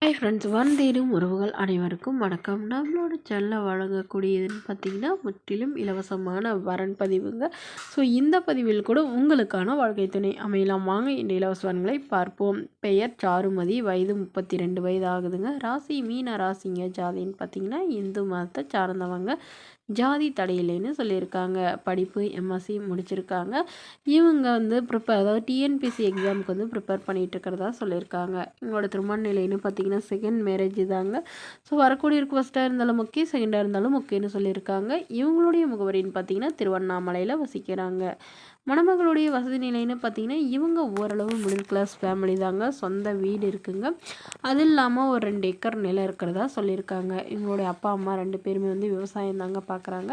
Hi friends, தேடும் உறவுகள் அனைவருக்கும் வணக்கம். நம்மளோட சேனலில் வழங்கக்கூடியதுன்னு பார்த்தீங்கன்னா முற்றிலும் இலவசமான வரன் பதிவுங்க. ஸோ இந்த பதிவில் கூட உங்களுக்கான வாழ்க்கை துணை அமையலாம். வாங்க இந்த இலவச வரன்களை பார்ப்போம். பெயர் சாருமதி, வயது 32 வயது ஆகுதுங்க. ராசி மீன ராசிங்க. ஜாதின்னு பார்த்தீங்கன்னா இந்து மதத்தை சார்ந்தவங்க. ஜாதி தடையில்லைன்னு சொல்லியிருக்காங்க. படிப்பு எம்எஸ்சி முடிச்சிருக்காங்க. இவங்க வந்து அதாவது டிஎன்பிசி எக்ஸாமுக்கு வந்து ப்ரிப்பேர் பண்ணிகிட்டு இருக்கிறதா சொல்லியிருக்காங்க. இவங்களோட திருமண நிலைன்னு பார்த்தீங்கன்னா செகண்ட் மேரேஜ் தாங்க. ஸோ வரக்கூடியவருக்கு ஃபஸ்ட்டாக இருந்தாலும் ஓகே, செகண்டாக இருந்தாலும் ஓகேன்னு சொல்லியிருக்காங்க. இவங்களுடைய முகவரின்னு பார்த்தீங்கன்னா திருவண்ணாமலையில் வசிக்கிறாங்க. மணமகளுடைய வசதி நிலைன்னு பார்த்தீங்கன்னா இவங்க ஓரளவு மிடில் கிளாஸ் ஃபேமிலி தாங்க. சொந்த வீடு இருக்குங்க. அது இல்லாமல் ஒரு 2 ஏக்கர் நிலம் இருக்கிறதா சொல்லியிருக்காங்க. இவங்களுடைய அப்பா அம்மா 2 பேருமே வந்து விவசாயம் தாங்க பார்க்குறாங்க.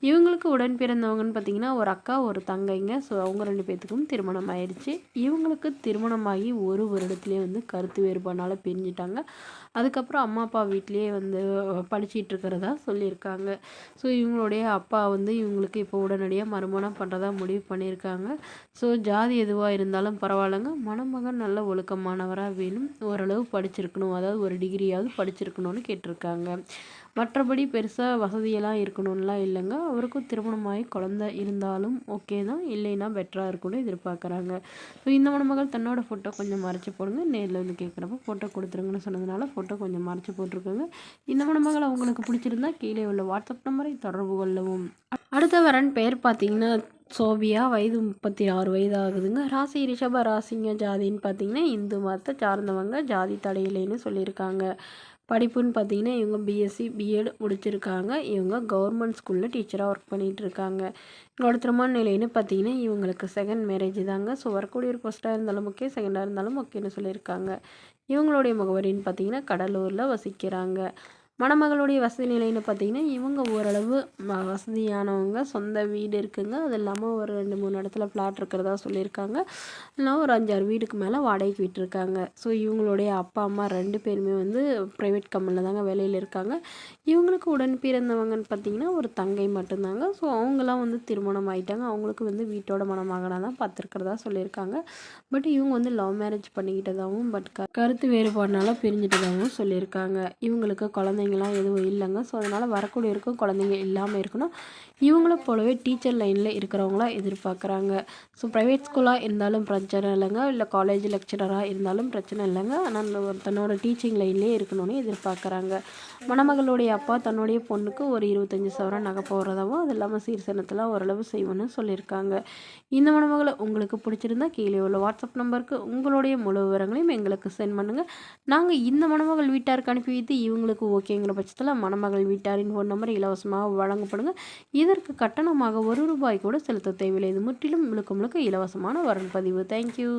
இவங்களுக்கு உடன் பிறந்தவங்கன்னு பார்த்தீங்கன்னா ஒரு அக்கா ஒரு தங்கைங்க. ஸோ அவங்க 2 பேர்த்துக்கும் திருமணம் ஆயிடுச்சு. இவங்களுக்கு திருமணமாகி ஒரு வருடத்துலேயே வந்து கருத்து வேறுபாடுனால பிரிஞ்சிட்டாங்க. அதுக்கப்புறம் அம்மா அப்பா வீட்லேயே வந்து படிச்சிட்டு இருக்கிறதா சொல்லியிருக்காங்க. ஸோ இவங்களுடைய அப்பா வந்து இவங்களுக்கு இப்போ உடனடியாக மறுமணம் பண்ணுறதா முடிவு பண்ணியிருக்காங்க. ஸோ ஜாதி எதுவாக இருந்தாலும் பரவாயில்லைங்க, மணமகன் நல்ல ஒழுக்கமானவராக வேணும், ஓரளவு படிச்சிருக்கணும், அதாவது ஒரு டிகிரியாவது படிச்சிருக்கணும்னு கேட்டிருக்காங்க. மற்றபடி பெருசாக வசதியெல்லாம் இருக்கணும்லாம் இல்லைங்க. அவருக்கும் திருமணமாகி குழந்தை இருந்தாலும் ஓகே தான், இல்லைன்னா பெட்டராக இருக்கும்னு எதிர்பார்க்குறாங்க. ஸோ இந்த மணமகள் தன்னோட ஃபோட்டோ கொஞ்சம் மறைச்சி போடுங்க, நேரில் வந்து கேட்குறப்ப ஃபோட்டோ கொடுத்துருங்கன்னு சொன்னதுனால ஃபோட்டோ கொஞ்சம் மறைச்சி போட்டிருக்கோங்க. இந்த மணமகள் அவங்களுக்கு பிடிச்சிருந்தா கீழே உள்ள வாட்ஸ்அப் நம்பரை தொடர்பு கொள்ளவும். அடுத்த வரன் பெயர் பார்த்தீங்கன்னா சோபியா, வயது 36 வயது ஆகுதுங்க. ராசி ரிஷப ராசிங்க. ஜாதின்னு பார்த்தீங்கன்னா இந்து மதத்தை சார்ந்தவங்க. ஜாதி தடையில்லைன்னு சொல்லியிருக்காங்க. படிப்புன்னு பார்த்தீங்கன்னா இவங்க பிஎஸ்சி பிஎட் முடிச்சிருக்காங்க. இவங்க கவர்மெண்ட் ஸ்கூலில் டீச்சராக ஒர்க் பண்ணிகிட்டு இருக்காங்க. இவங்களோட திருமண நிலைன்னு பார்த்தீங்கன்னா இவங்களுக்கு செகண்ட் மேரேஜ் தாங்க. ஸோ வரக்கூடிய ஒரு ஃபஸ்ட்டாக இருந்தாலும் ஓகே, செகண்டாக இருந்தாலும் ஓகேன்னு சொல்லியிருக்காங்க. இவங்களுடைய முகவரின்னு பார்த்தீங்கன்னா கடலூரில் வசிக்கிறாங்க. மணமகளுடைய வசதி நிலைன்னு பார்த்தீங்கன்னா இவங்க ஓரளவு வசதியானவங்க. சொந்த வீடு இருக்குங்க. அது இல்லாமல் ஒரு 2-3 இடத்துல ஃப்ளாட் இருக்கிறதா சொல்லியிருக்காங்க. இல்லைனா ஒரு 5-6 வீடுக்கு மேலே வாடகைக்கு விட்டுருக்காங்க. ஸோ இவங்களுடைய அப்பா அம்மா 2 பேருமே வந்து ப்ரைவேட் கம்பெனியில் தாங்க வேலையில் இருக்காங்க. இவங்களுக்கு உடன் பிறந்தவங்கன்னு பார்த்தீங்கன்னா ஒரு தங்கை மட்டும்தாங்க. ஸோ அவங்களாம் வந்து திருமணம் ஆகிட்டாங்க. அவங்களுக்கு வந்து வீட்டோட மணமகனாக தான் பார்த்துருக்கிறதா சொல்லியிருக்காங்க. பட் இவங்க வந்து லவ் மேரேஜ் பண்ணிக்கிட்டதாகவும் பட் கருத்து வேறுபாடுனால பிரிஞ்சிட்டதாகவும் சொல்லியிருக்காங்க. இவங்களுக்கு குழந்தைங்களாம் எதுவும் இல்லைங்க. ஸோ அதனால் வரக்கூடியவருக்கும் குழந்தைங்க இல்லாமல் இருக்கணும். இவங்கள போலவே டீச்சர் லைனில் இருக்கிறவங்களா எதிர்பார்க்குறாங்க. ஸோ ப்ரைவேட் ஸ்கூலாக இருந்தாலும் பிரச்சனை இல்லைங்க, இல்லை காலேஜ் லெக்சரராக இருந்தாலும் பிரச்சனை இல்லைங்க. ஆனால் தன்னோட டீச்சிங் லைன்லேயே இருக்கணும்னு எதிர்பார்க்குறாங்க. மணமகளுடைய அப்பா தன்னுடைய பொண்ணுக்கு ஒரு 25 சவரன் நகை போடுறதாவும், அது இல்லாமல் சீர்சனத்தில் ஓரளவு செய்வோன்னு சொல்லியிருக்காங்க. இந்த மணமகளை உங்களுக்கு பிடிச்சிருந்தா கீழே உள்ள வாட்ஸ்அப் நம்பருக்கு உங்களுடைய முழு விவரங்களையும் எங்களுக்கு சென்ட் பண்ணுங்கள். நாங்கள் இந்த மணமகள் வீட்டாருக்கு அனுப்பி வைத்து இவங்களுக்கு ஓகேங்கிற பட்சத்தில் மணமகள் வீட்டாரின் ஃபோன் நம்பர் இலவசமாக வழங்கப்படுங்க. இதற்கு கட்டணமாக 1 ரூபாய் கூட செலுத்த தேவையில்லை. இது முற்றிலும் முழுக்க முழுக்க இலவசமான வரன் பதிவு. தேங்க்யூ.